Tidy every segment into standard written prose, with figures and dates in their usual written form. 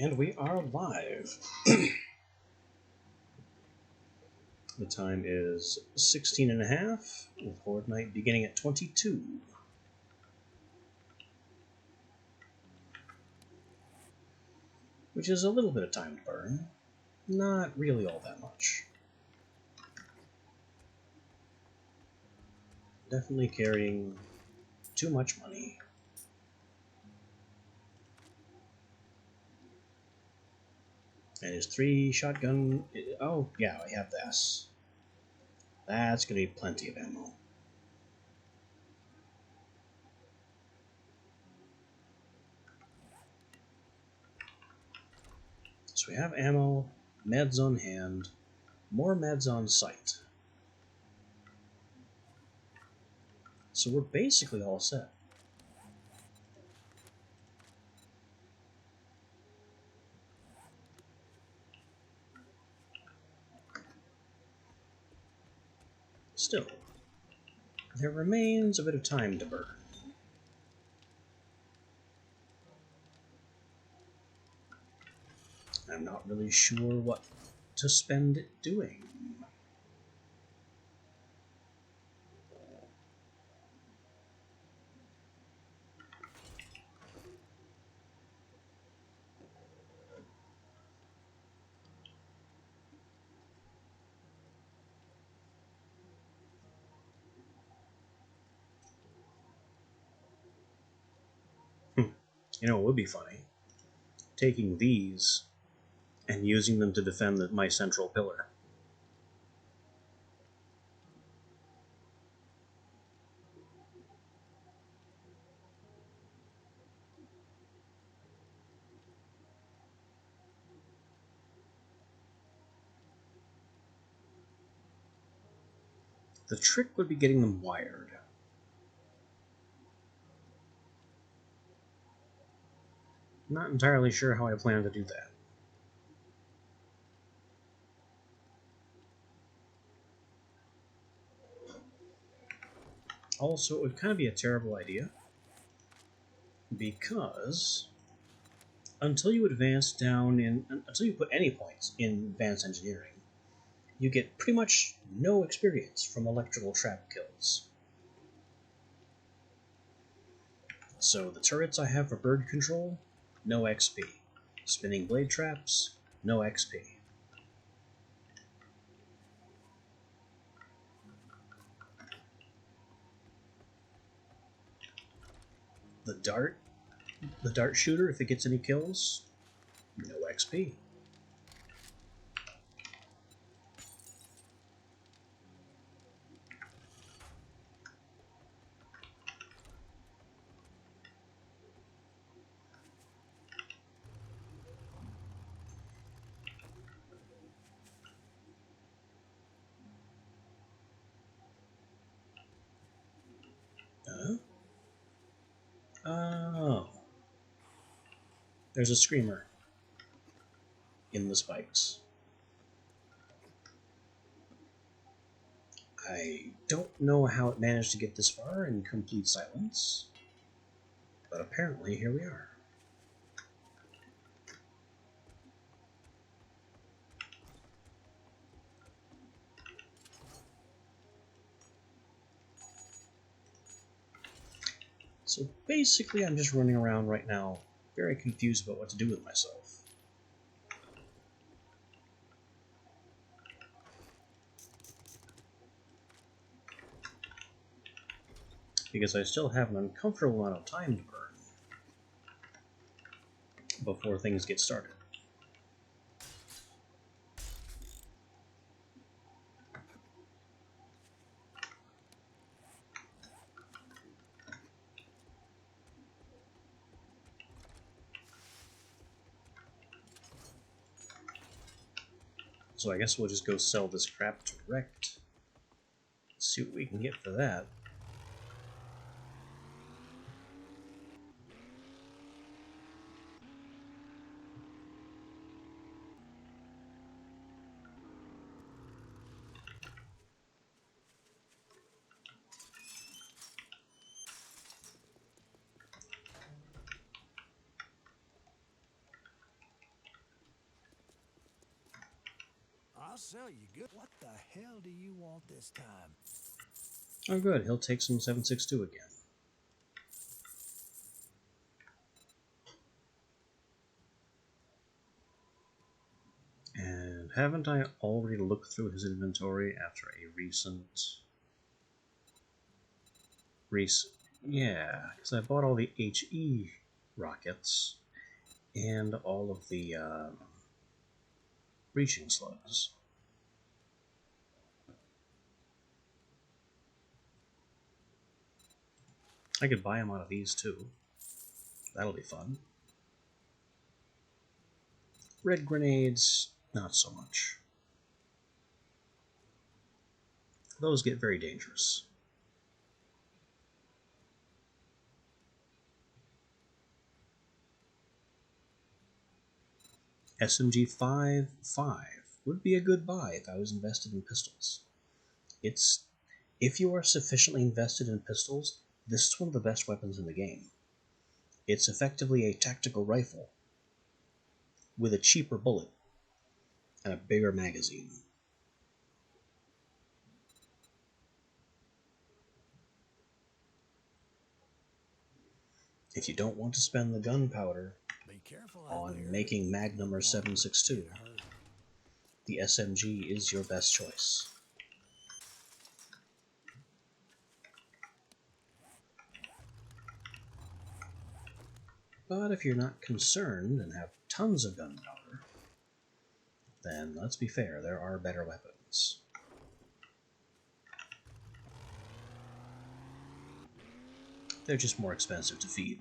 And we are live. The time is 16:30, with Horde Night beginning at 22. Which is a little bit of time to burn. Not really all that much. Definitely carrying too much money. And his 3 shotgun... Oh, yeah, I have this. That's going to be plenty of ammo. So we have ammo, meds on hand, more meds on site. So we're basically all set. Still, there remains a bit of time to burn. I'm not really sure what to spend it doing. You know, it would be funny. Taking these and using them to defend my central pillar. The trick would be getting them wired. Not entirely sure how I plan to do that. Also, it would kind of be a terrible idea, because until you advance until you put any points in advanced engineering, you get pretty much no experience from electrical trap kills. So the turrets I have for bird control, no XP. Spinning blade traps, no XP. The dart shooter, if it gets any kills, no XP. Oh. There's a screamer in the spikes. I don't know how it managed to get this far in complete silence, but apparently here we are. So basically I'm just running around right now, very confused about what to do with myself. Because I still have an uncomfortable amount of time to burn before things get started. So I guess we'll just go sell this crap direct. See what we can get for that. I'll sell you good. What the hell do you want this time? Oh good, he'll take some 7.62 again. And haven't I already looked through his inventory after a recent... Yeah, because I bought all the HE rockets and all of the breaching slugs. I could buy them out of these too. That'll be fun. Red grenades, not so much. Those get very dangerous. SMG 5.5 would be a good buy if I was invested in pistols. If you are sufficiently invested in pistols, this is one of the best weapons in the game. It's effectively a tactical rifle with a cheaper bullet and a bigger magazine. If you don't want to spend the gunpowder on making Magnum or 7.62, the SMG is your best choice. But if you're not concerned and have tons of gunpowder, then let's be fair, there are better weapons. They're just more expensive to feed.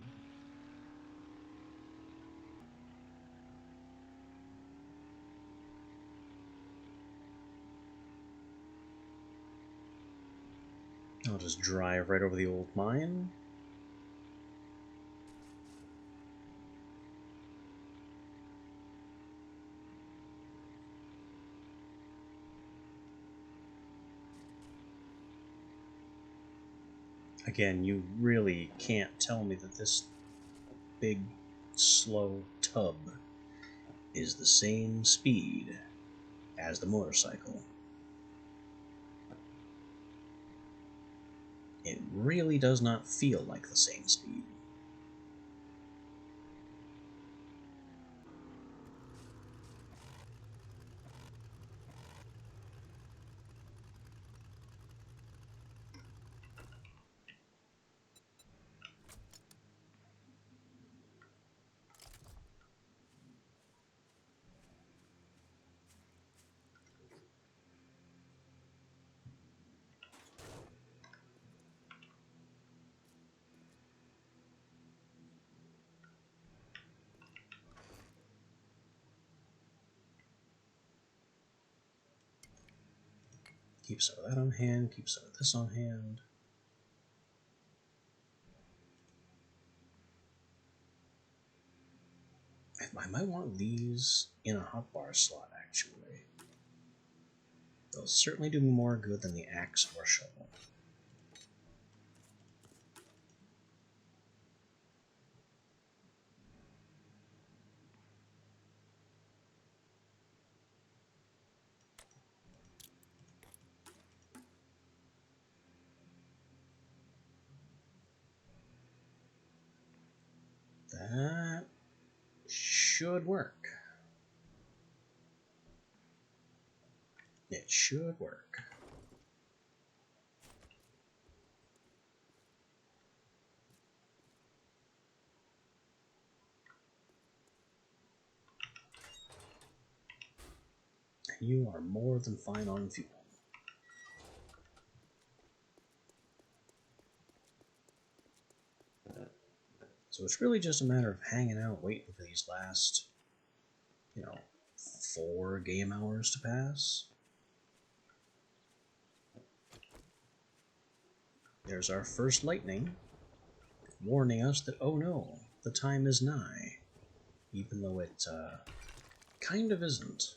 I'll just drive right over the old mine. Again, you really can't tell me that this big, slow tub is the same speed as the motorcycle. It really does not feel like the same speed. Keep some of that on hand, keep some of this on hand. I might want these in a hotbar slot, actually. They'll certainly do more good than the axe or shovel. That should work. It should work. You are more than fine on fuel. So it's really just a matter of hanging out, waiting for these last, 4 game hours to pass. There's our first lightning, warning us that, oh no, the time is nigh, even though it kind of isn't.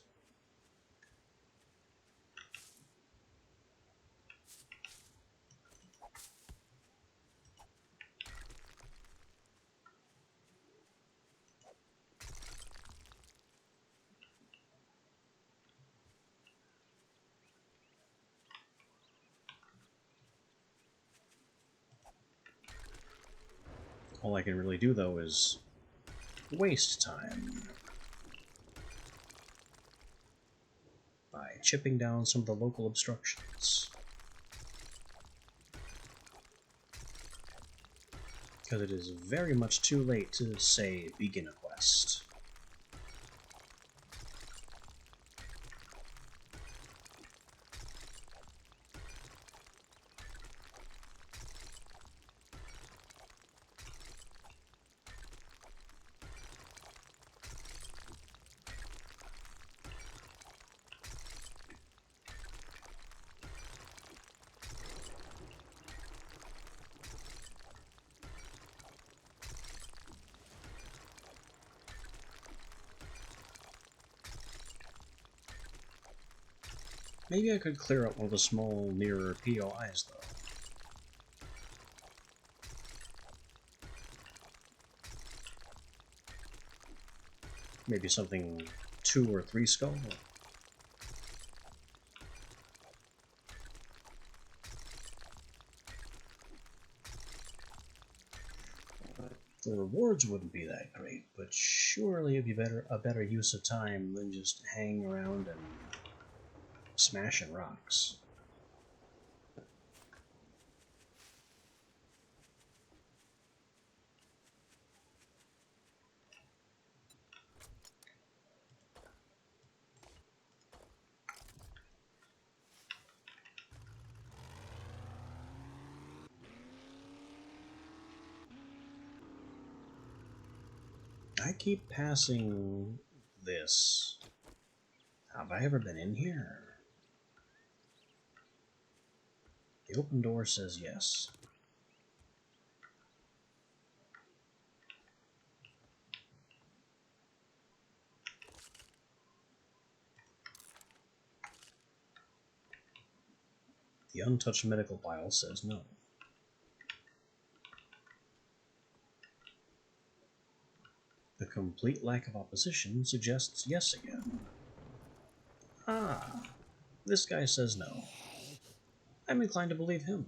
All I can really do, though, is waste time by chipping down some of the local obstructions. Because it is very much too late to, say, begin a quest. Maybe I could clear out one of the small mirror POIs, though. Maybe something 2 or 3 skull? The rewards wouldn't be that great, but surely it'd be a better use of time than just hanging around and smashing rocks. I keep passing this. Have I ever been in here? The open door says yes. The untouched medical vial says no. The complete lack of opposition suggests yes again. Ah, this guy says no. I'm inclined to believe him.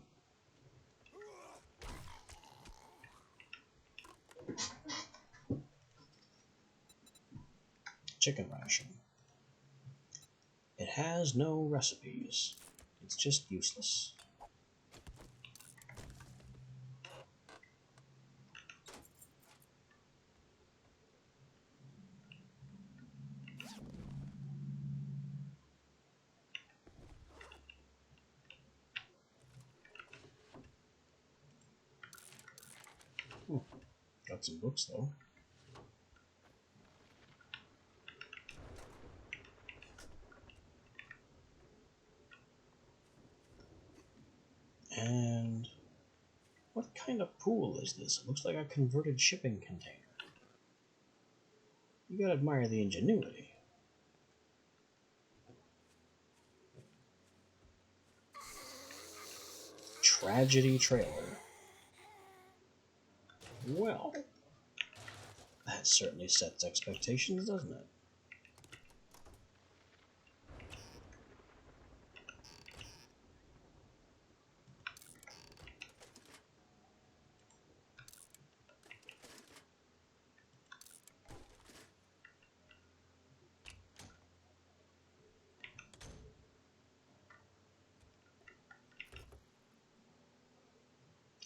Chicken ration. It has no recipes. It's just useless. Got some books, though. And what kind of pool is this? It looks like a converted shipping container. You gotta admire the ingenuity. Tragedy trailer. Well, that certainly sets expectations, doesn't it?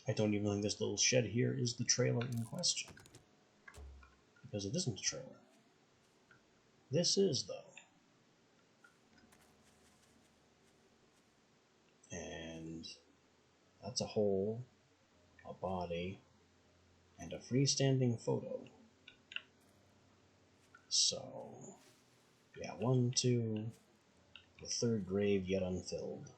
I don't even think this little shed here is the trailer in question. Because it isn't a trailer. This is, though. And that's a hole, a body, and a freestanding photo. So, yeah, 1, 2, the third grave yet unfilled.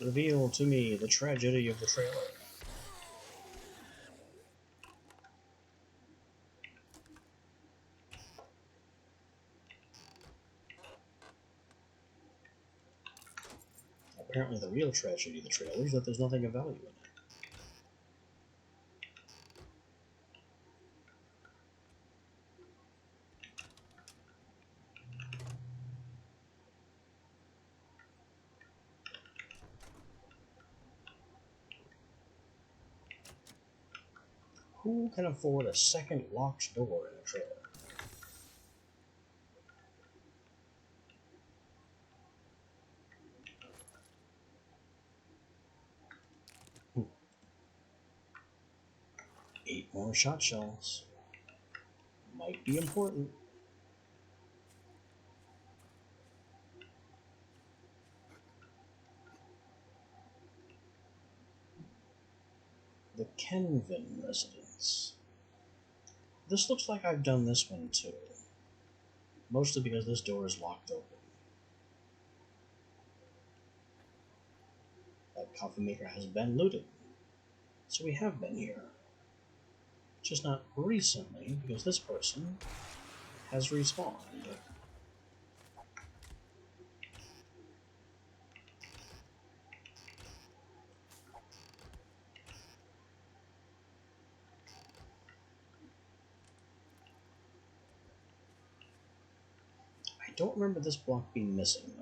Reveal to me the tragedy of the trailer. Apparently the real tragedy of the trailer is that there's nothing of value in it. Who can afford a second locked door in a trailer? Hmm. 8 more shot shells. Might be important. The Kenvin residence. This looks like I've done this one too. Mostly because this door is locked open. That coffee maker has been looted. So we have been here. Just not recently, because this person has respawned. I don't remember this block being missing, though.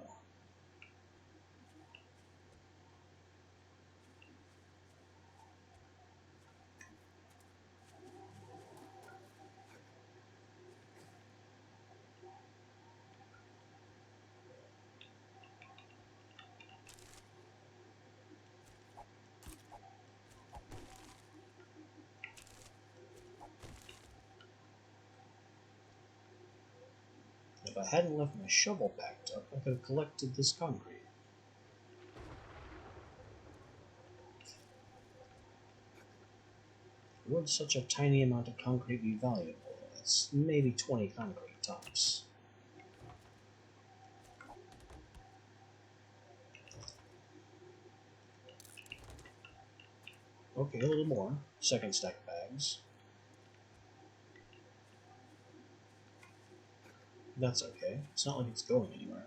If I hadn't left my shovel packed up, I could have collected this concrete. Would such a tiny amount of concrete be valuable? It's maybe 20 concrete tops. Okay, a little more. Second stack of bags. That's okay. It's not like it's going anywhere.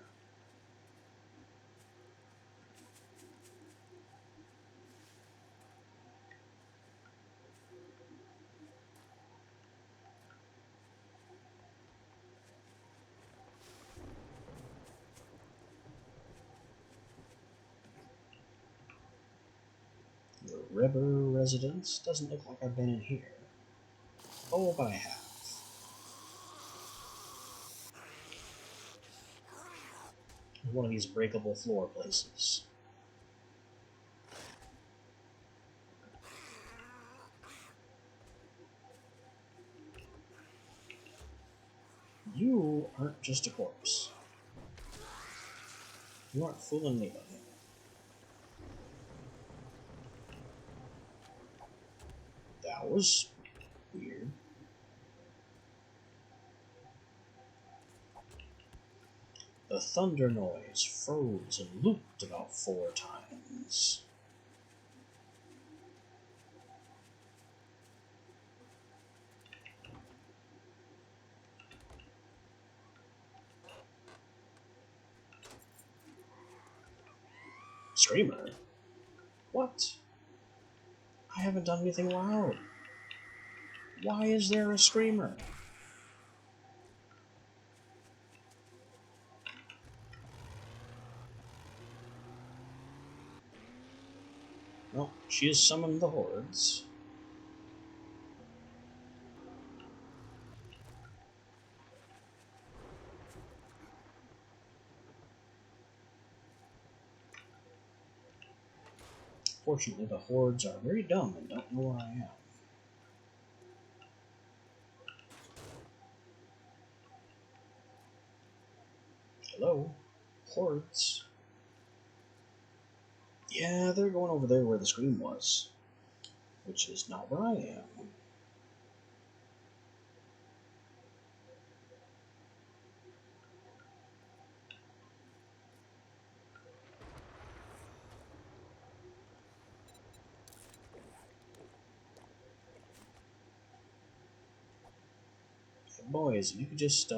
The river residence doesn't look like I've been in here. Oh, but I have. One of these breakable floor places. You aren't just a corpse. You aren't fooling me. That was weird. The thunder noise froze and looped about 4 times. Screamer? What? I haven't done anything loud. Why is there a screamer? Well, she has summoned the hordes. Fortunately, the hordes are very dumb and don't know where I am. Hello? Hordes? Yeah, they're going over there where the scream was, which is not where I am. Boys, you could just,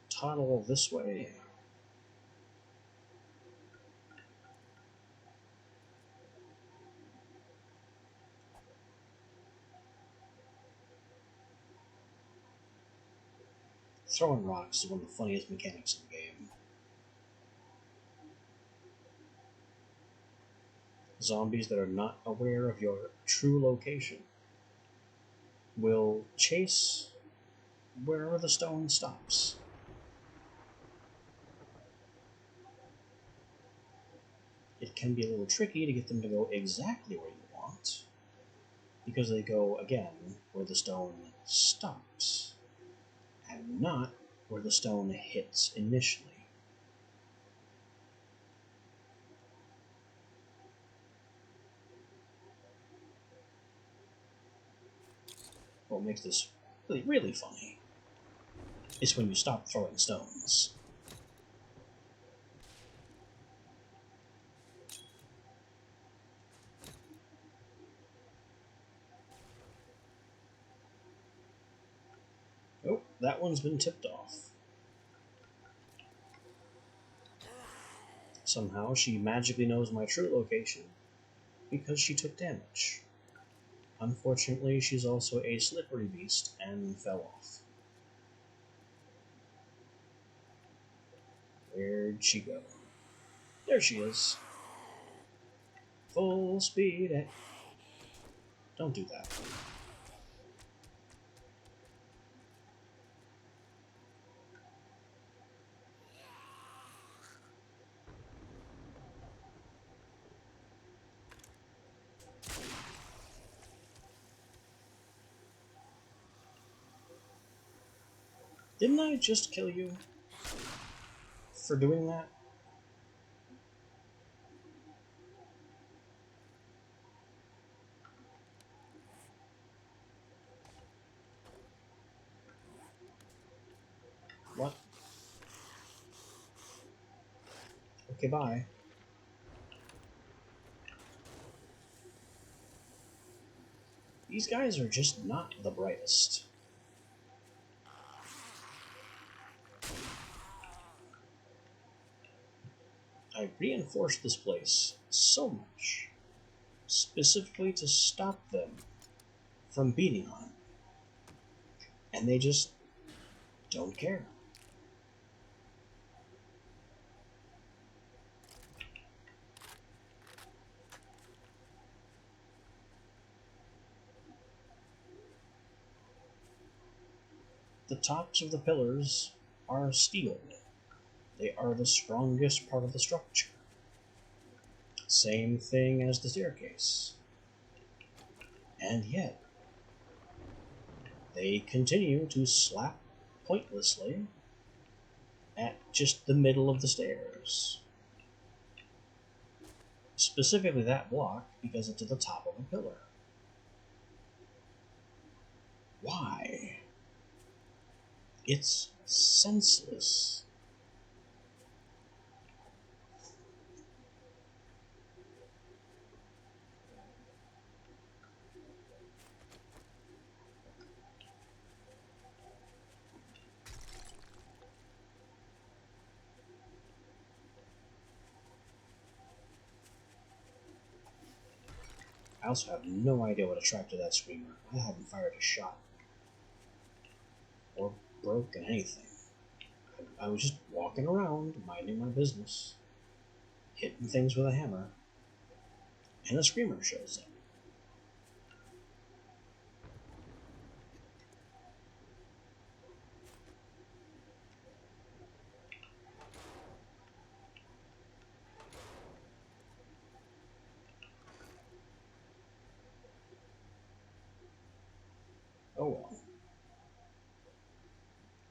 toddle this way. Throwing rocks is one of the funniest mechanics in the game. Zombies that are not aware of your true location will chase wherever the stone stops. It can be a little tricky to get them to go exactly where you want, because they go, again, where the stone stops, and not where the stone hits initially. What makes this really, really funny is when you stop throwing stones. Oh, that one's been tipped off. Somehow she magically knows my true location because she took damage. Unfortunately, she's also a slippery beast and fell off. Where'd she go? There she is. Full speed. Don't do that. Didn't I just kill you for doing that? What? Okay, bye. These guys are just not the brightest. I reinforced this place so much, specifically to stop them from beating on it. And they just don't care. The tops of the pillars are steel. They are the strongest part of the structure. Same thing as the staircase. And yet, they continue to slap pointlessly at just the middle of the stairs. Specifically that block, because it's at the top of a pillar. Why? It's senseless. I also have no idea what attracted that screamer. I haven't fired a shot. Or broken anything. I was just walking around, minding my business, hitting things with a hammer, and a screamer shows up. Oh well.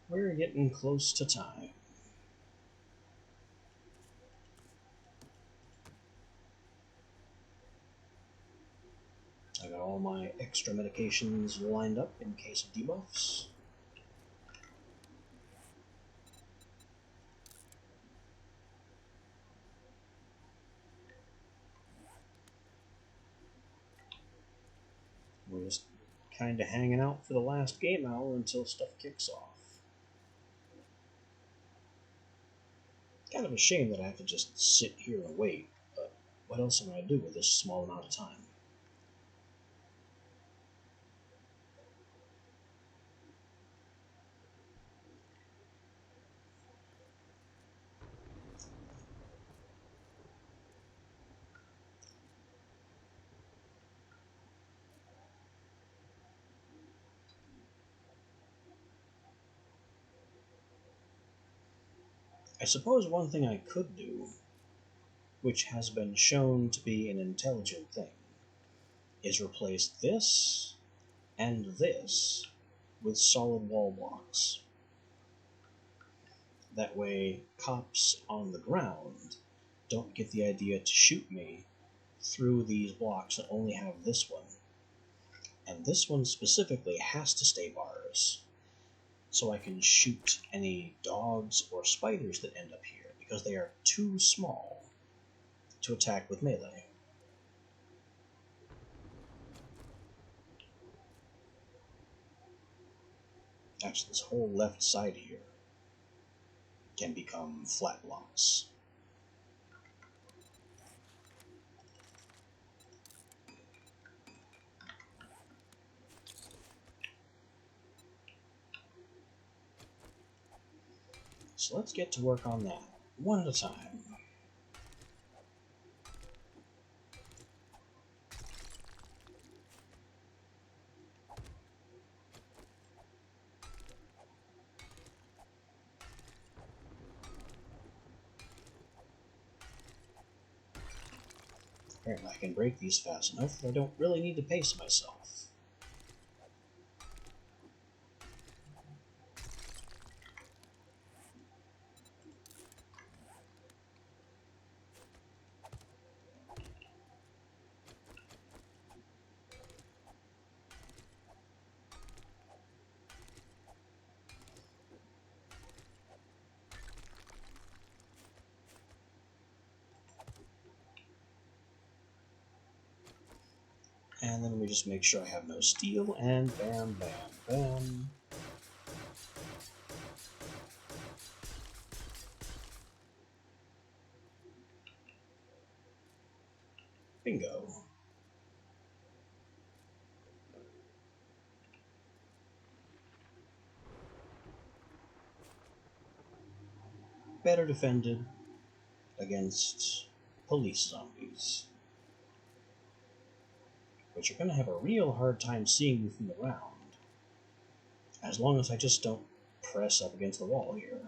We're getting close to time. I got all my extra medications lined up in case of debuffs. We're just kind of hanging out for the last game hour until stuff kicks off. Kind of a shame that I have to just sit here and wait, but what else am I going to do with this small amount of time? suppose one thing I could do, which has been shown to be an intelligent thing, is replace this and this with solid wall blocks. That way, cops on the ground don't get the idea to shoot me through these blocks and only have this one. And this one specifically has to stay bars, so I can shoot any dogs or spiders that end up here, because they are too small to attack with melee. Actually, this whole left side here can become flat blocks. So let's get to work on that, one at a time. Apparently I can break these fast enough that I don't really need to pace myself. And then we just make sure I have no steel, and bam, bam, bam. Bingo. Better defended against police zombies, which are going to have a real hard time seeing me from the ground, as long as I just don't press up against the wall here.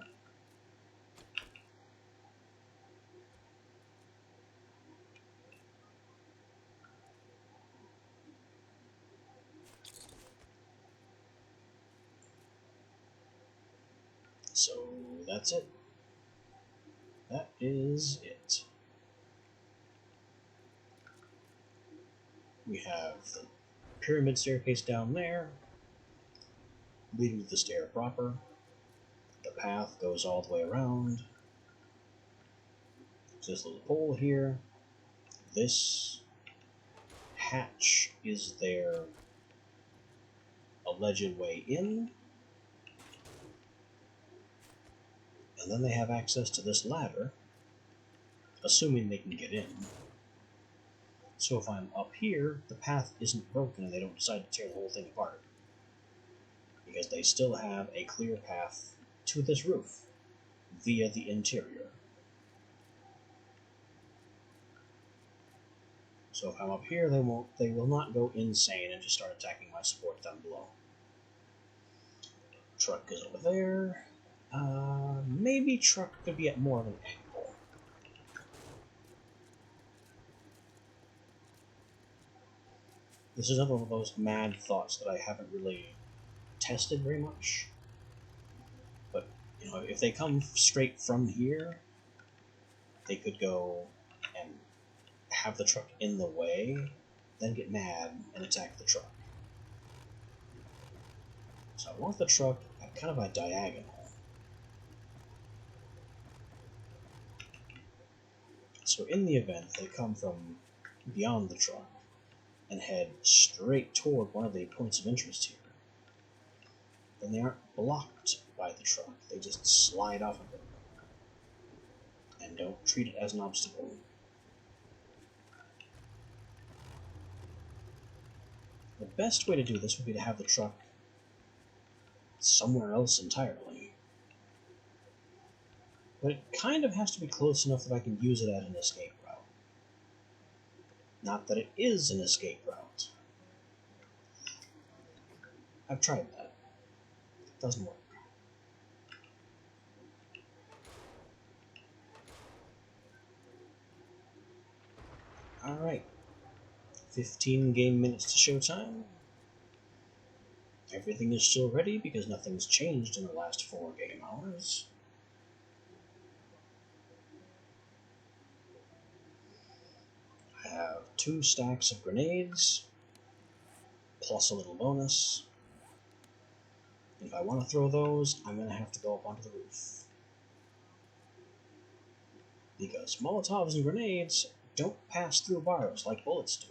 So that's it. That is it. We have the pyramid staircase down there, leading to the stair proper. The path goes all the way around. There's this little hole here. This hatch is their alleged way in. And then they have access to this ladder, assuming they can get in. So if I'm up here, the path isn't broken and they don't decide to tear the whole thing apart, because they still have a clear path to this roof via the interior. So if I'm up here, they will not go insane and just start attacking my support down below. Truck is over there. Maybe truck could be at more of an angle. This is another one of those mad thoughts that I haven't really tested very much. But, you know, if they come straight from here, they could go and have the truck in the way, then get mad and attack the truck. So I want the truck at kind of a diagonal. So in the event they come from beyond the truck and head straight toward one of the points of interest here, then they aren't blocked by the truck. They just slide off of it and don't treat it as an obstacle. The best way to do this would be to have the truck somewhere else entirely. But it kind of has to be close enough that I can use it as an escape route. Not that it is an escape route. I've tried that. It doesn't work. Alright, 15 game minutes to showtime. Everything is still ready because nothing's changed in the last 4 game hours. I have 2 stacks of grenades, plus a little bonus. If I want to throw those, I'm going to have to go up onto the roof. Because Molotovs and grenades don't pass through bars like bullets do.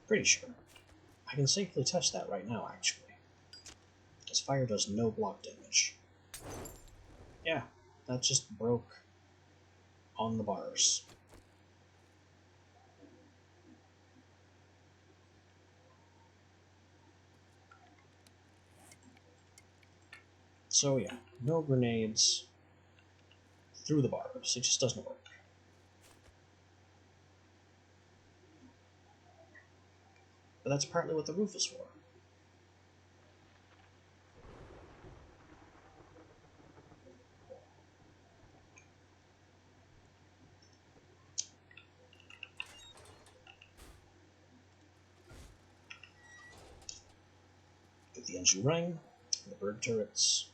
Pretty sure. I can safely test that right now, actually. Because fire does no block damage. Yeah, that just broke on the bars. So yeah, no grenades through the bars. It just doesn't work. But that's partly what the roof is for. Get the engine running, the bird turrets,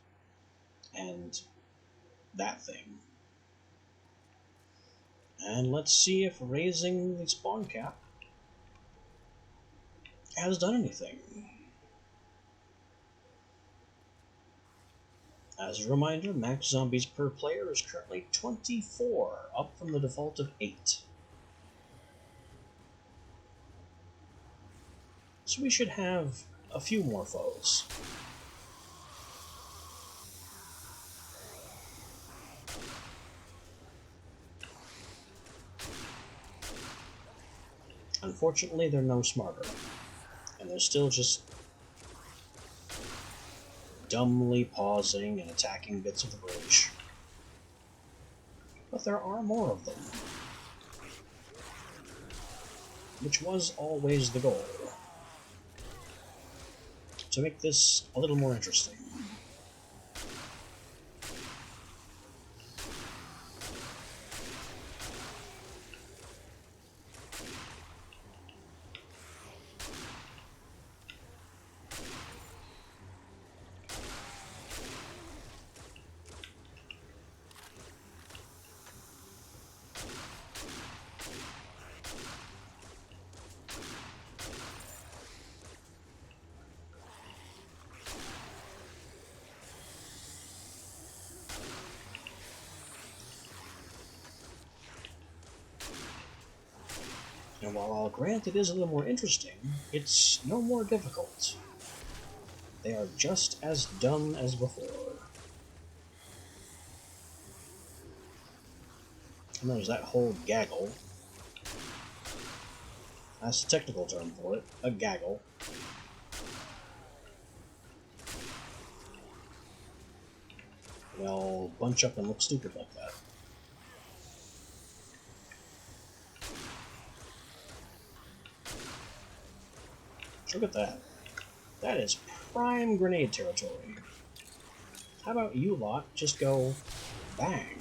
and that thing. And let's see if raising the spawn cap has done anything. As a reminder, max zombies per player is currently 24, up from the default of 8. So we should have a few more foes. Unfortunately, they're no smarter, and they're still just dumbly pausing and attacking bits of the bridge. But there are more of them, which was always the goal, to make this a little more interesting. And while I'll grant it is a little more interesting, it's no more difficult. They are just as dumb as before. And there's that whole gaggle. That's the technical term for it, a gaggle. They'll bunch up and look stupid like that. Look at that. That is prime grenade territory. How about you lot just go bang?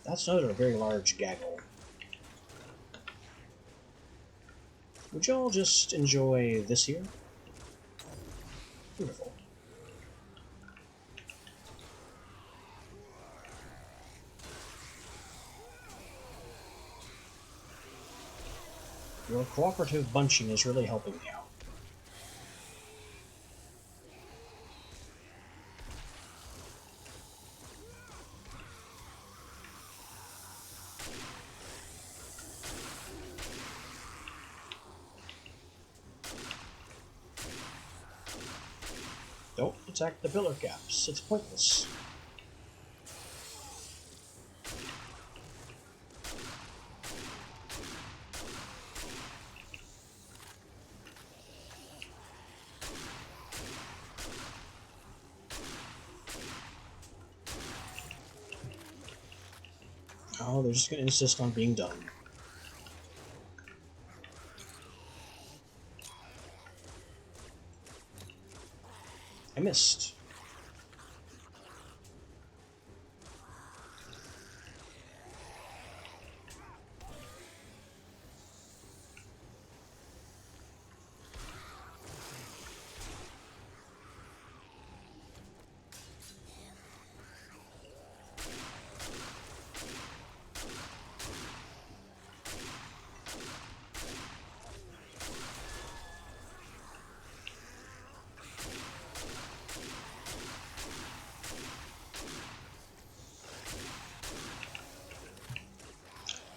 That's another very large gaggle. Would y'all just enjoy this here? Beautiful. Your cooperative bunching is really helping me out. Don't attack the pillar caps, it's pointless. Oh, they're just going to insist on being done. I missed.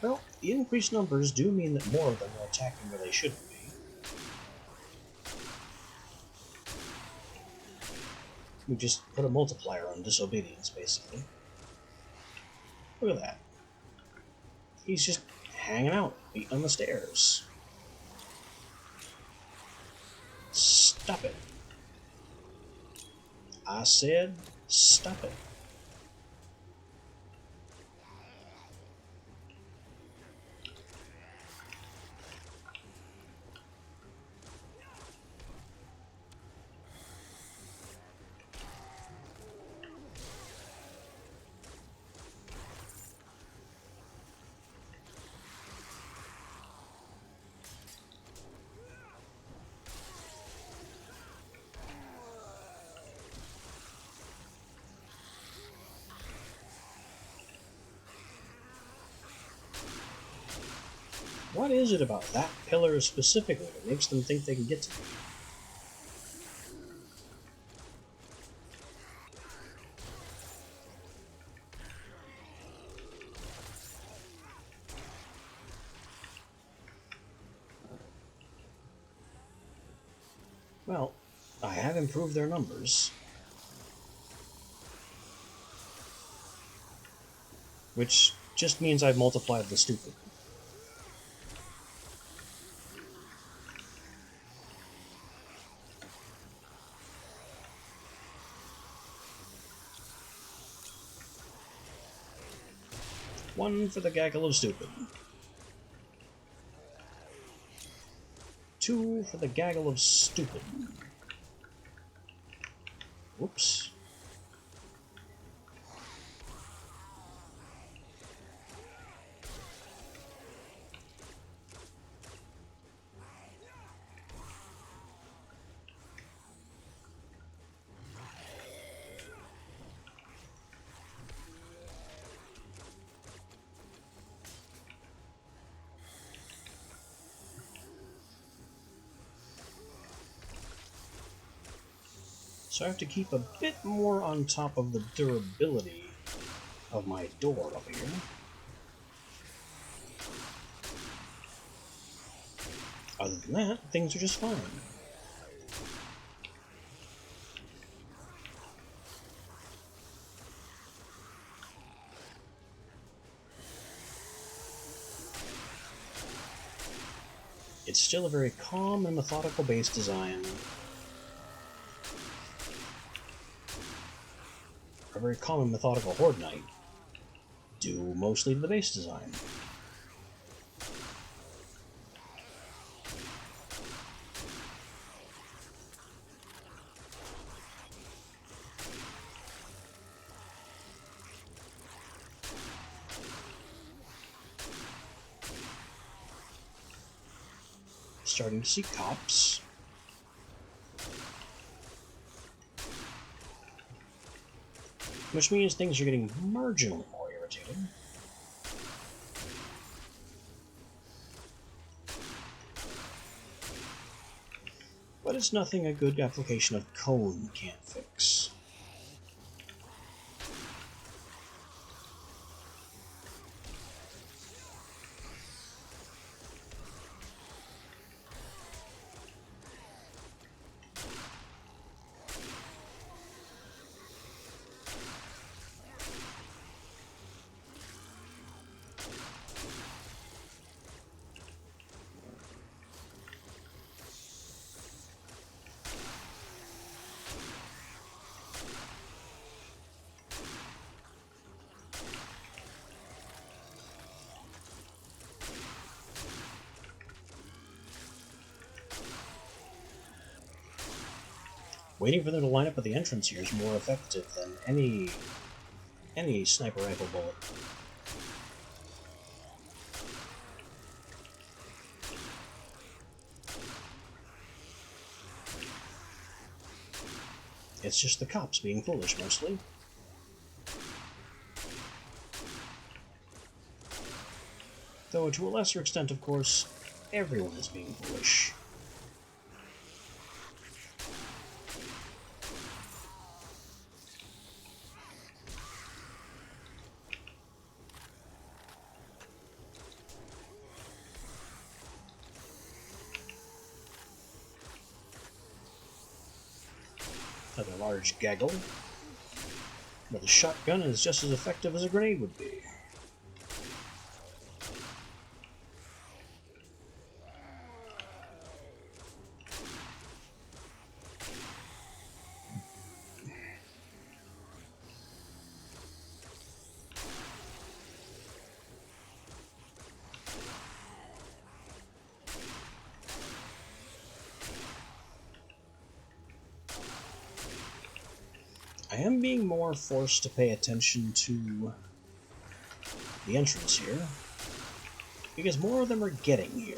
Well, the increased numbers do mean that more of them are attacking where they shouldn't be. We just put a multiplier on disobedience, basically. Look at that. He's just hanging out, beating on the stairs. Stop it. I said, stop it. What is it about that pillar specifically that makes them think they can get to me? Well, I have improved their numbers. Which just means I've multiplied the stupid. One for the gaggle of stupid. Two for the gaggle of stupid. Whoops. So I have to keep a bit more on top of the durability of my door up here. Other than that, things are just fine. It's still a very calm and methodical base design. A very calm and methodical Horde Night, due mostly to the base design. Starting to see cops. Which means things are getting marginally more irritating. But it's nothing a good application of cone can't fix. Waiting for them to line up at the entrance here is more effective than any sniper rifle bullet. It's just the cops being foolish, mostly. Though, to a lesser extent, of course, everyone is being foolish. Another large gaggle. But the shotgun is just as effective as a grenade would be. I am being more forced to pay attention to the entrance here, because more of them are getting here.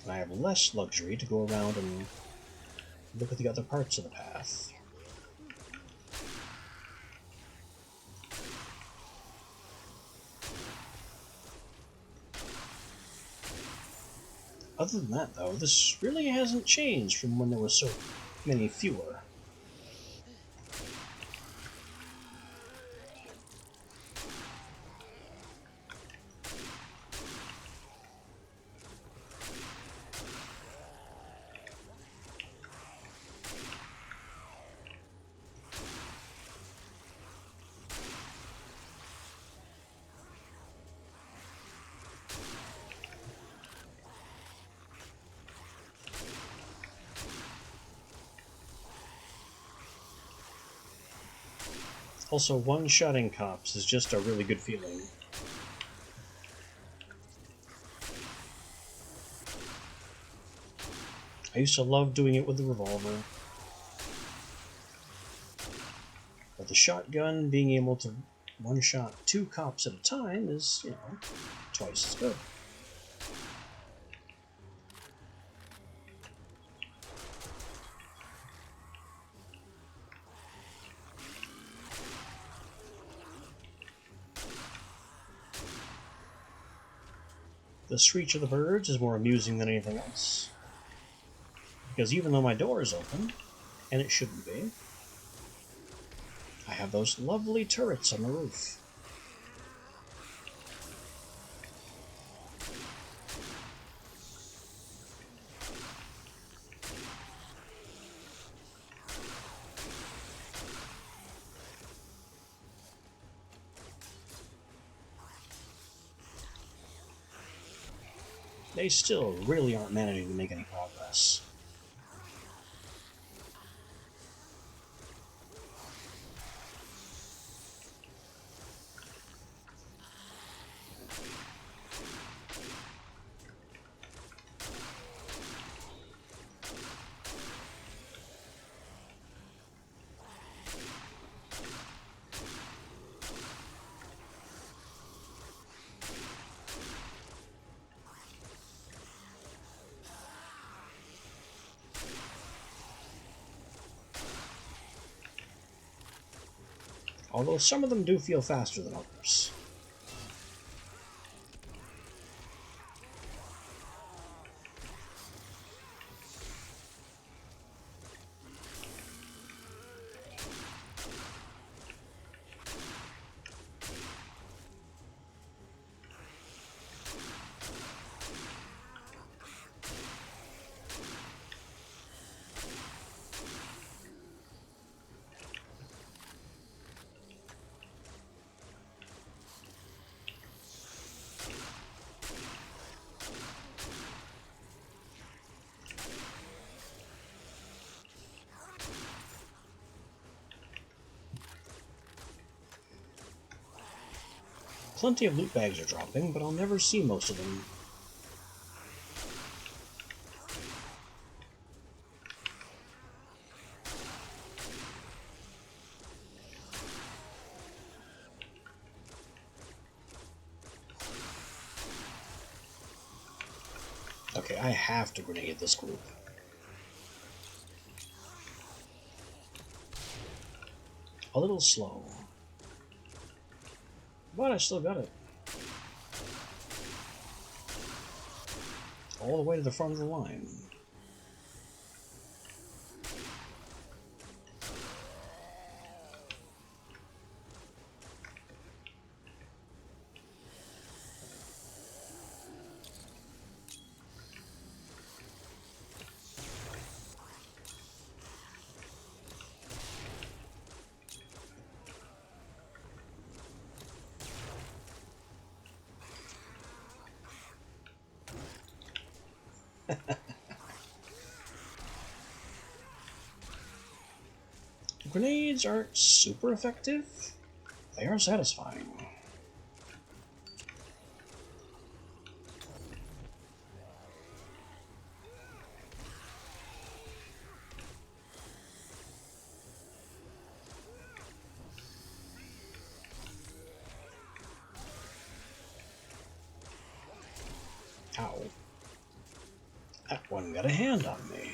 And I have less luxury to go around and look at the other parts of the path. Other than that, though, this really hasn't changed from when there were so many fewer. Also, one-shotting cops is just a really good feeling. I used to love doing it with the revolver. But the shotgun, being able to one-shot 2 cops at a time is, twice as good. The screech of the birds is more amusing than anything else. Because even though my door is open, and it shouldn't be, I have those lovely turrets on the roof. They still really aren't managing to make any progress. Although some of them do feel faster than others. Plenty of loot bags are dropping, but I'll never see most of them. Okay, I have to grenade this group. A little slow. But I still got it. All the way to the front of the line. Grenades aren't super effective. They are satisfying. Ow. That one got a hand on me.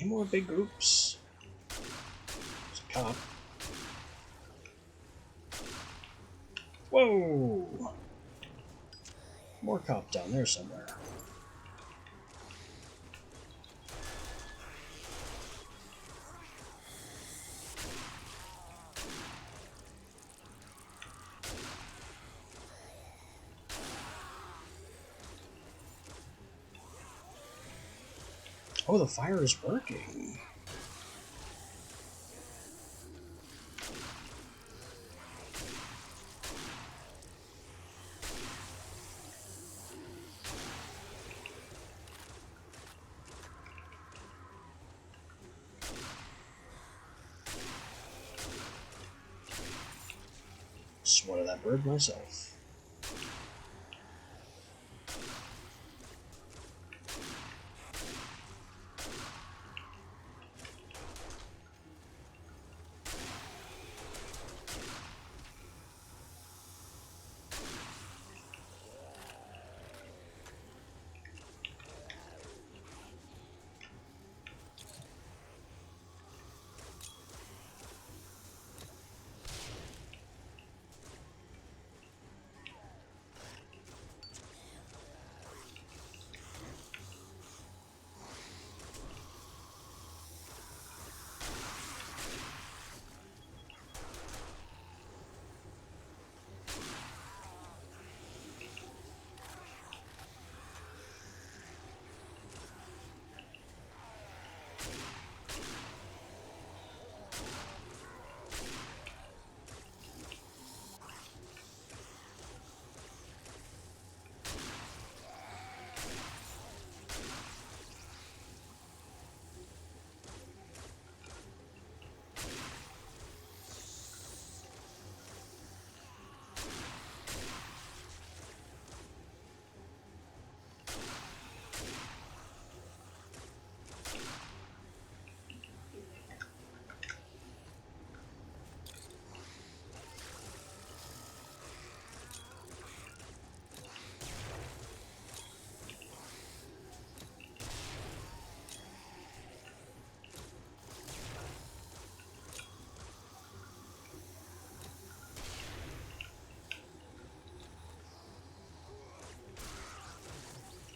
Any more big groups? There's a cop. Whoa! More cop down there somewhere. Oh, the fire is working. Swatted that bird myself.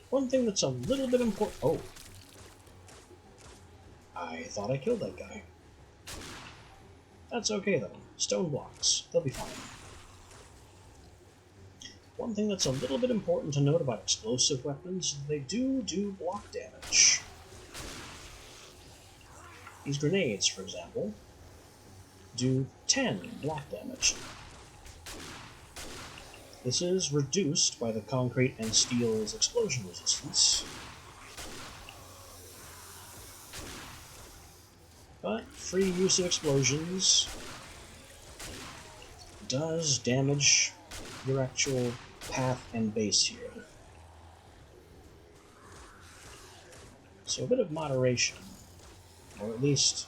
One thing that's a little bit important. Oh. I thought I killed that guy. That's okay though. Stone blocks. They'll be fine. One thing that's a little bit important to note about explosive weapons, they do block damage. These grenades, for example, do 10 block damage. This is reduced by the concrete and steel's explosion resistance, but free use of explosions does damage your actual path and base here. So a bit of moderation, or at least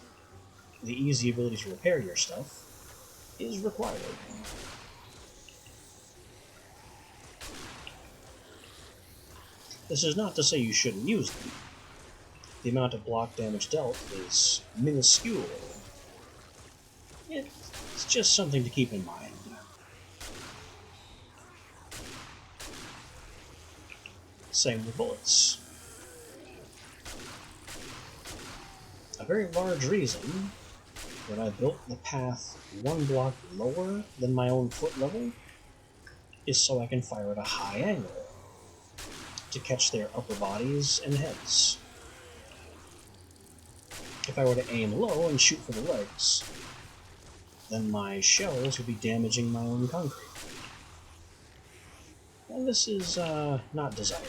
the easy ability to repair your stuff, is required. This is not to say you shouldn't use them. The amount of block damage dealt is minuscule. It's just something to keep in mind. Same with bullets. A very large reason that I built the path one block lower than my own foot level is so I can fire at a high angle to catch their upper bodies and heads. If I were to aim low and shoot for the legs, then my shells would be damaging my own concrete. And this is not desired.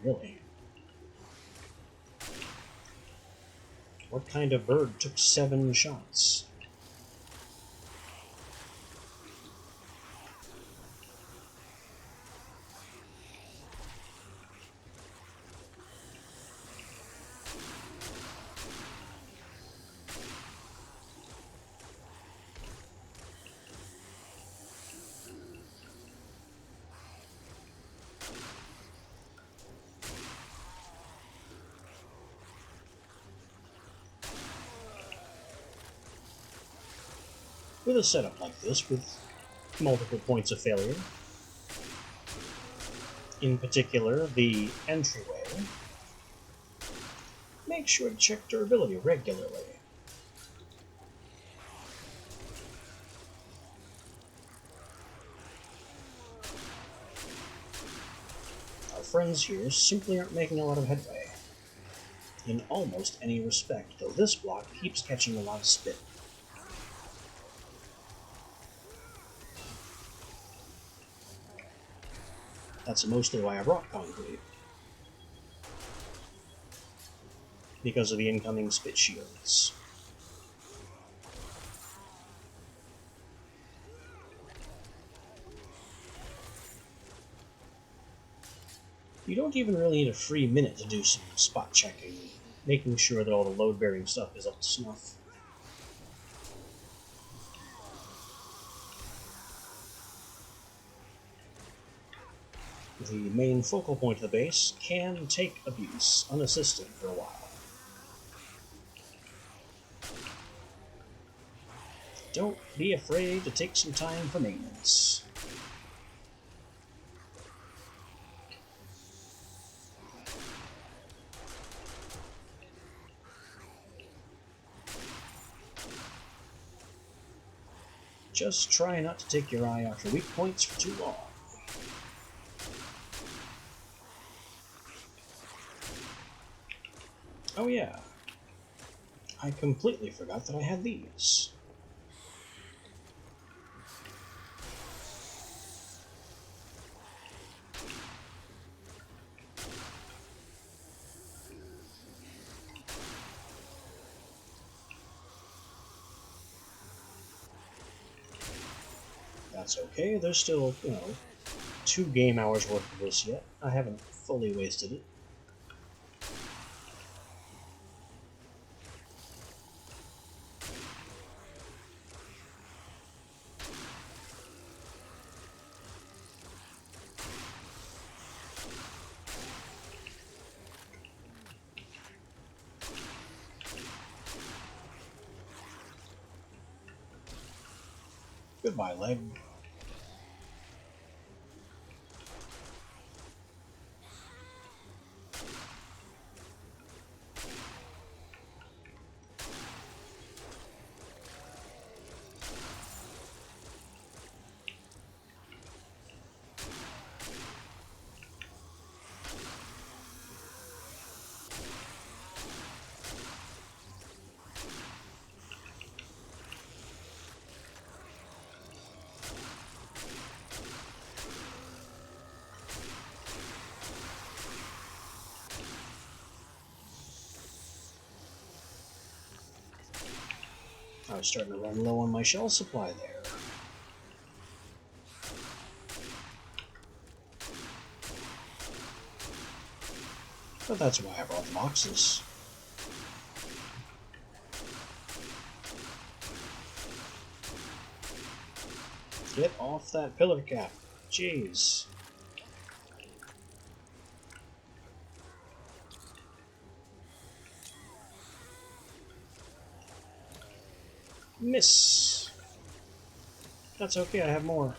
Really? What kind of bird took 7 shots? With a setup like this, with multiple points of failure, in particular the entryway, make sure to check durability regularly. Our friends here simply aren't making a lot of headway, in almost any respect, though this block keeps catching a lot of spit. That's mostly why I brought concrete, because of the incoming spit shields. You don't even really need a free minute to do some spot checking, making sure that all the load-bearing stuff is up to snuff. The main focal point of the base can take abuse unassisted for a while. Don't be afraid to take some time for maintenance. Just try not to take your eye off your weak points for too long. Oh yeah, I completely forgot that I had these. That's okay, there's still, 2 game hours worth of this yet. I haven't fully wasted it. Goodbye, leg. I was starting to run low on my shell supply there. But that's why I brought the boxes. Get off that pillar cap. Jeez. Miss. That's okay, I have more.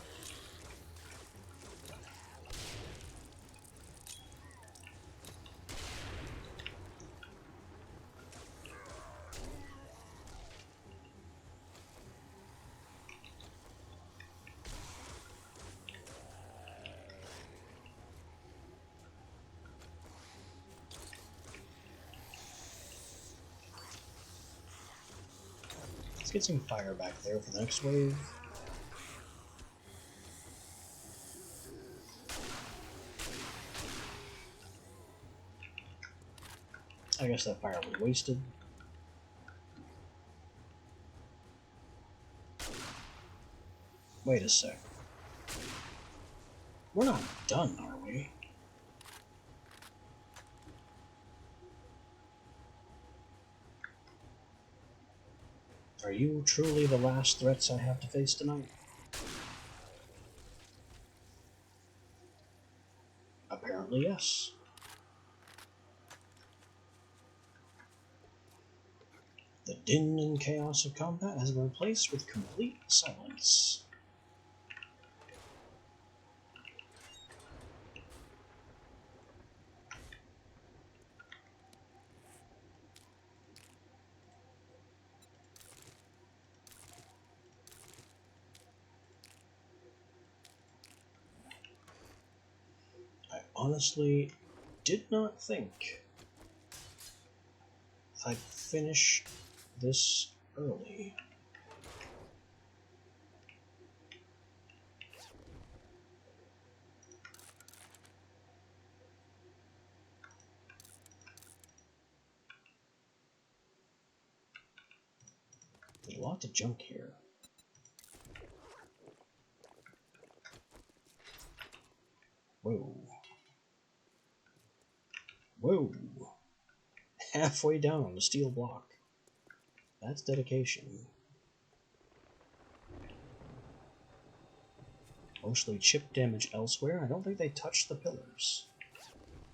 Let's get some fire back there for the next wave. I guess that fire was wasted. Wait a sec. We're not done, are we? Are you truly the last threats I have to face tonight? Apparently, yes. The din and chaos of combat has been replaced with complete silence. I honestly did not think I'd finish this early. There's a lot of junk here. Whoa. Whoa. Halfway down the steel block. That's dedication. Mostly chip damage elsewhere. I don't think they touched the pillars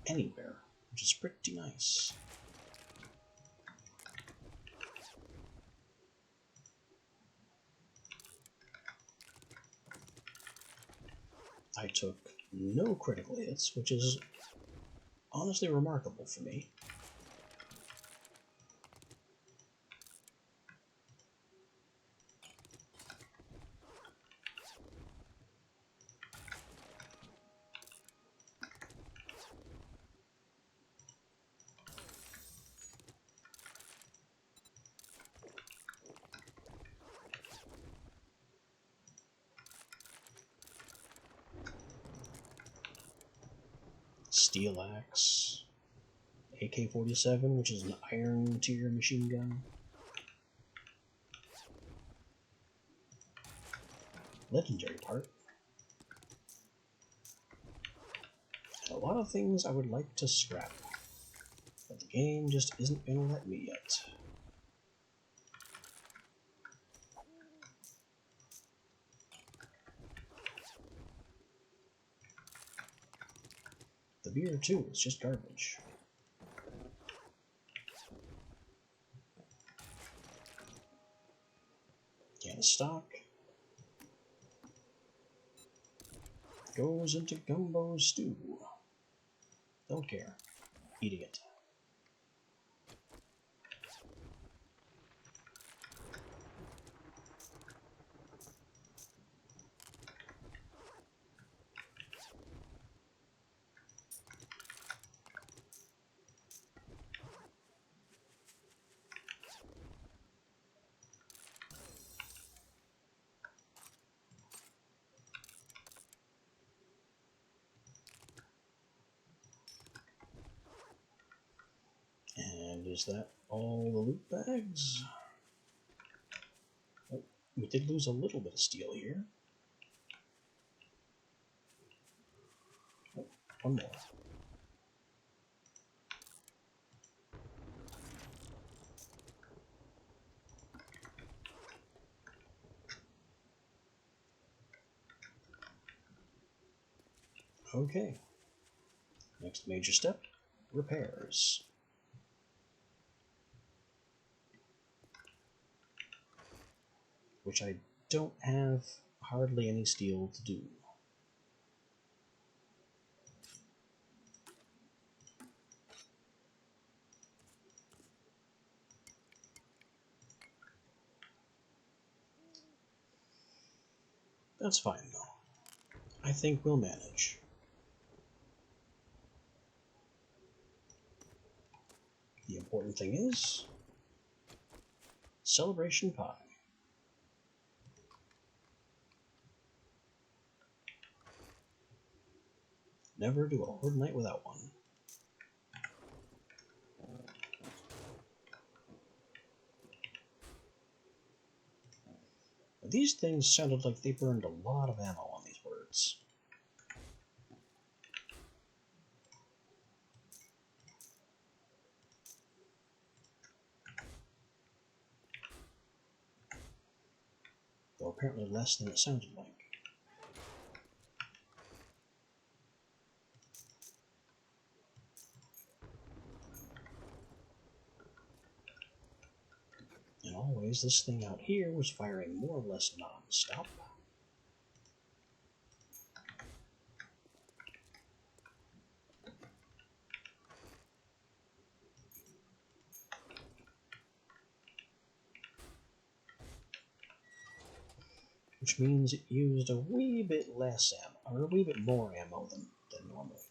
anywhere, which is pretty nice. I took no critical hits, which is honestly remarkable for me. Steel axe, AK-47, which is an iron tier machine gun. Legendary part. And a lot of things I would like to scrap, but the game just isn't gonna let me yet. The beer, too, is just garbage. Can of stock. Goes into gumbo stew. Don't care. Eating it. And is that all the loot bags? We did lose a little bit of steel here. Oh, one more. Okay. Next major step, repairs. Which I don't have hardly any steel to do. That's fine though. I think we'll manage. The important thing is celebration pie. Never do a Horde Night without one. These things sounded like they burned a lot of ammo on these words. Though apparently less than it sounded like. And always, this thing out here was firing more or less non-stop. Which means it used a wee bit less ammo, or a wee bit more ammo than normal.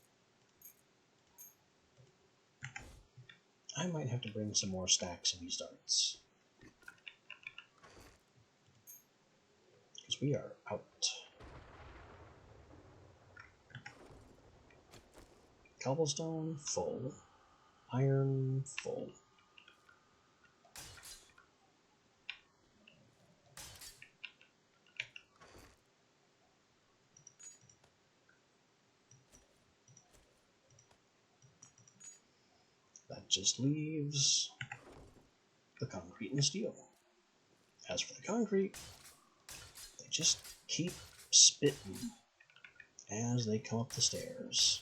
I might have to bring some more stacks of these darts. Because we are out. Cobblestone, full. Iron, full. That just leaves the concrete and steel. As for the concrete, they just keep spitting as they come up the stairs.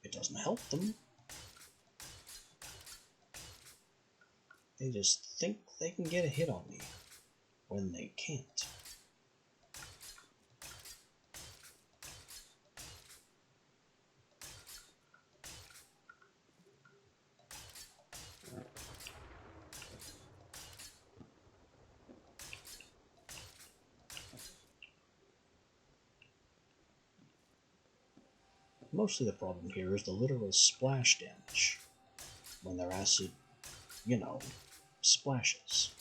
It doesn't help them. They just think they can get a hit on me when they can't. Mostly the problem here is the literal splash damage when their acid, splashes.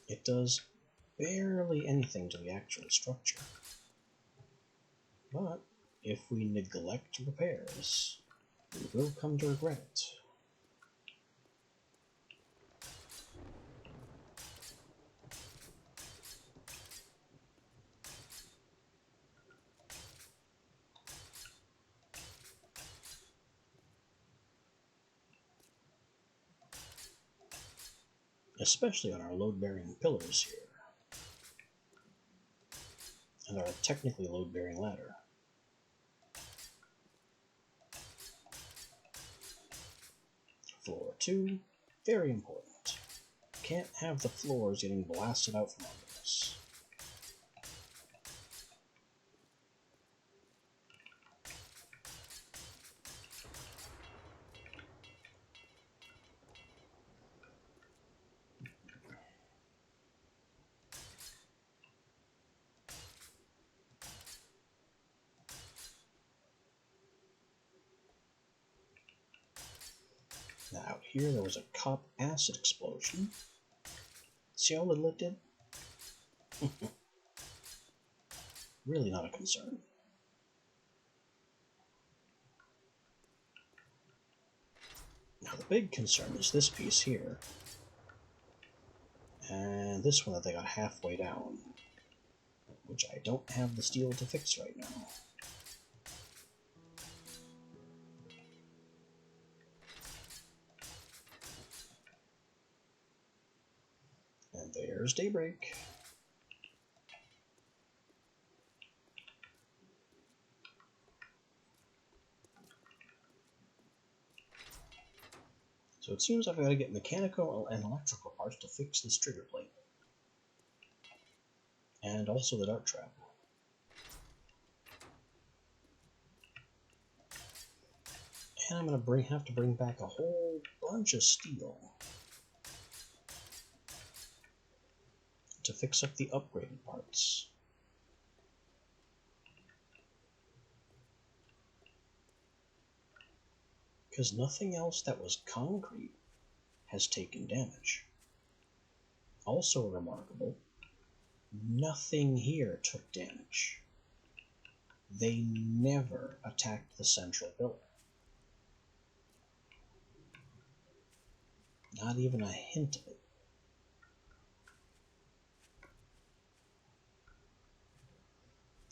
It does barely anything to the actual structure. But if we neglect repairs, we will come to regret it. Especially on our load-bearing pillars here, and our technically load-bearing ladder. Floor 2, very important. Can't have the floors getting blasted out from under us. Now out here there was a cop acid explosion. See how little it did? really not a concern. Now the big concern is this piece here, and this one that they got halfway down, which I don't have the steel to fix right now. And there's Daybreak. So it seems I've got to get mechanical and electrical parts to fix this trigger plate. And also the dart trap. And I'm going to have to bring back a whole bunch of steel to fix up the upgraded parts. Because nothing else that was concrete has taken damage. Also remarkable, nothing here took damage. They never attacked the central pillar. Not even a hint of it.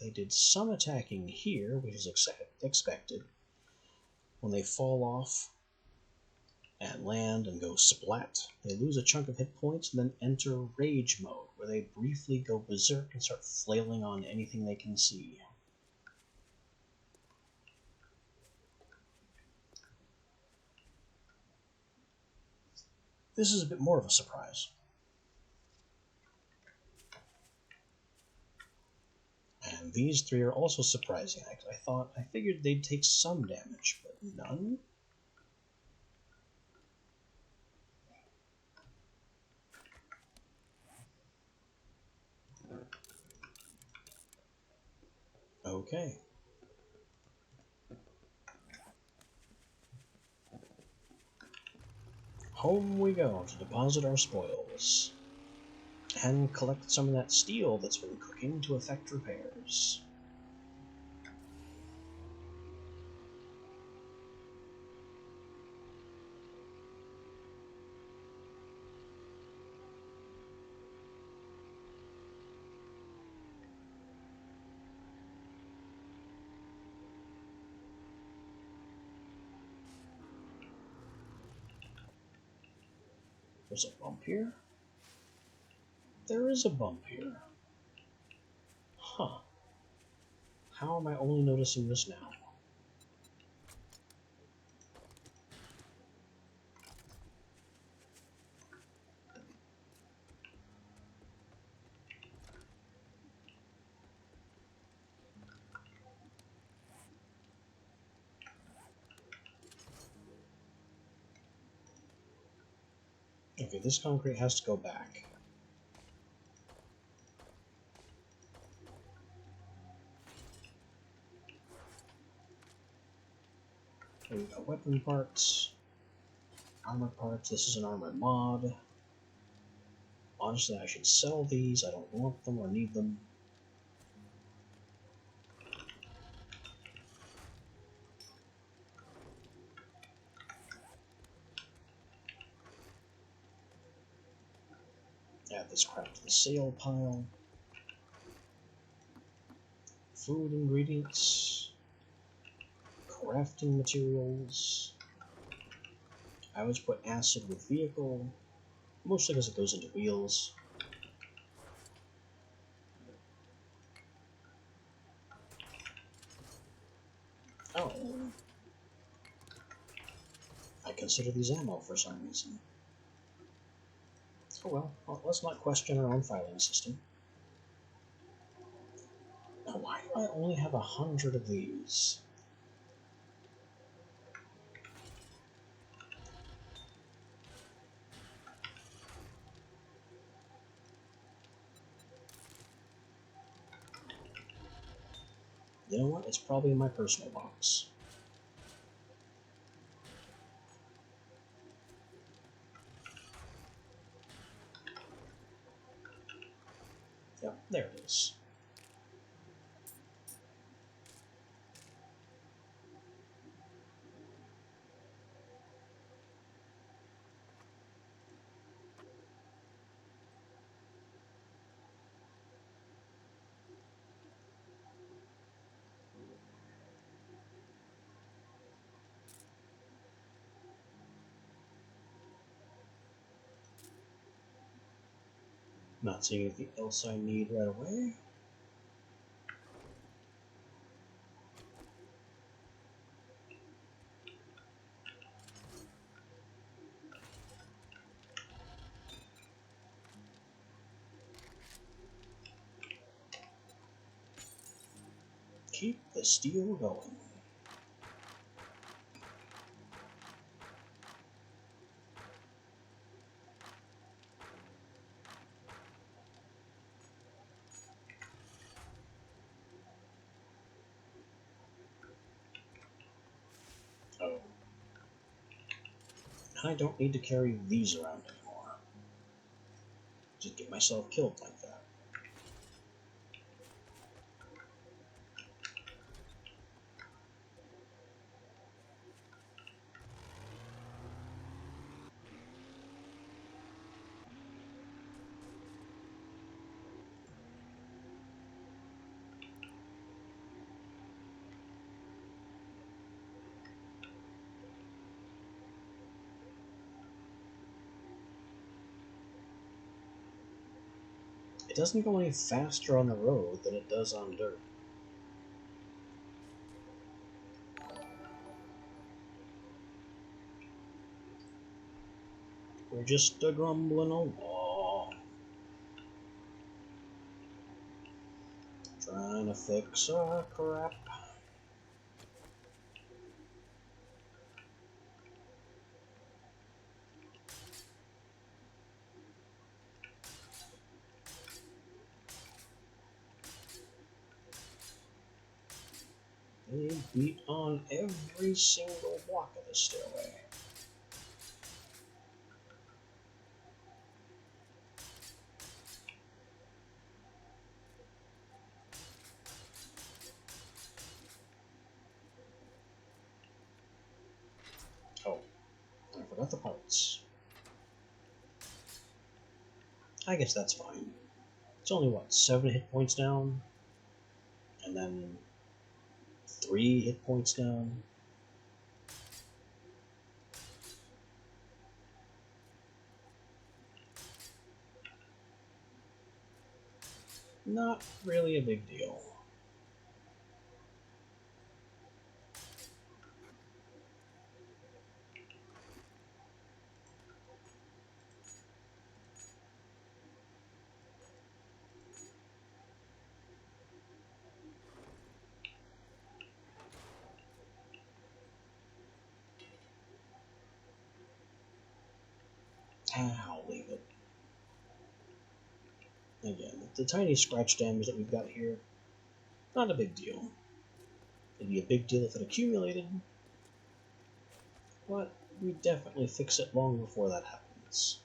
They did some attacking here, which is expected. When they fall off and land and go splat, they lose a chunk of hit points and then enter rage mode, where they briefly go berserk and start flailing on anything they can see. This is a bit more of a surprise. And these three are also surprising. I figured they'd take some damage, but none? Okay. Home we go to deposit our spoils. And collect some of that steel that's been cooking to effect repairs. There's a bump here. There is a bump here. Huh. How am I only noticing this now? Okay, this concrete has to go back. Here we got weapon parts, armor parts. This is an armor mod. Honestly, I should sell these. I don't want them or need them. Add this crap to the sale pile. Food ingredients. Crafting materials. I always put acid with vehicle, mostly because it goes into wheels. Oh. I consider these ammo for some reason. Oh well, let's not question our own filing system. Now, why do I only have 100 of these? You know what? It's probably in my personal box. Yep, there it is. Not seeing anything else I need right away. Keep the steel going. Oh. I don't need to carry these around anymore. Just get myself killed like that. It doesn't go any faster on the road than it does on dirt. We're just a grumbling along, trying to fix our crap. They beat on every single block of the stairway. Oh, I forgot the parts. I guess that's fine. It's only, what, 7 hit points down? And then 3 hit points down? Not really a big deal. I'll leave it. Again, the tiny scratch damage that we've got here, not a big deal. It'd be a big deal if it accumulated, but we definitely fix it long before that happens.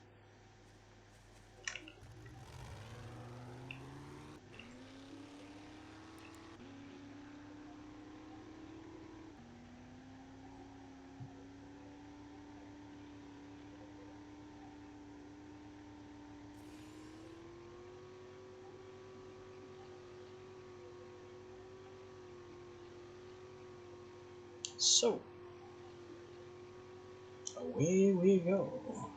So, away we go.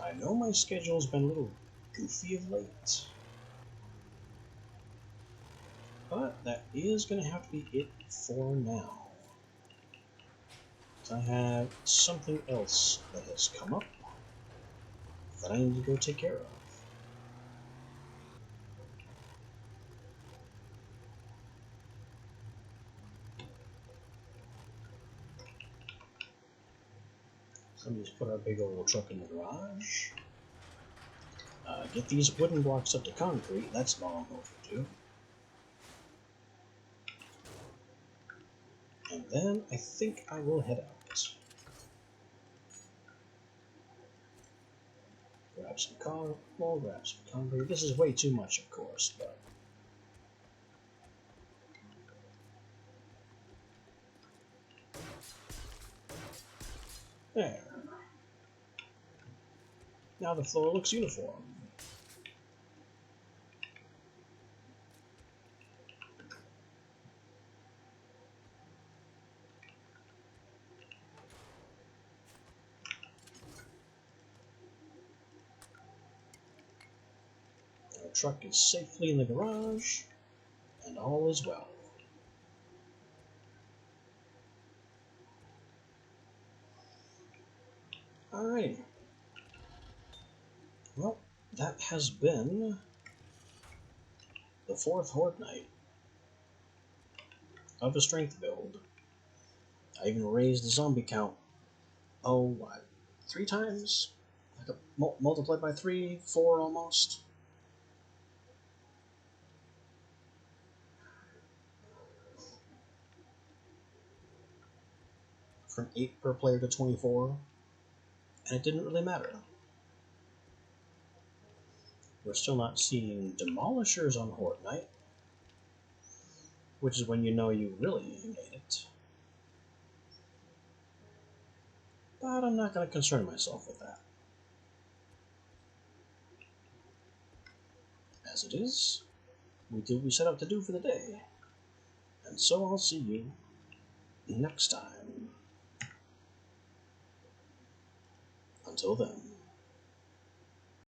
I know my schedule's been a little goofy of late, but that is going to have to be it for now. I have something else that has come up that I need to go take care of. So let me just put our big old truck in the garage. Get these wooden blocks up to concrete. That's long overdue. And then I think I will head out. Grab some coal, grab some concrete. This is way too much, of course, but there. Now the floor looks uniform. The truck is safely in the garage, and all is well. Alrighty. Well, that has been the 4th Horde Night of a strength build. I even raised the zombie count, what, 3 times? Like multiplied by 3, 4 almost. From 8 per player to 24, and it didn't really matter. We're still not seeing demolishers on Horde Night, which is when you know you really made it. But I'm not going to concern myself with that. As it is, we did what we set out to do for the day. And so I'll see you next time. Until then.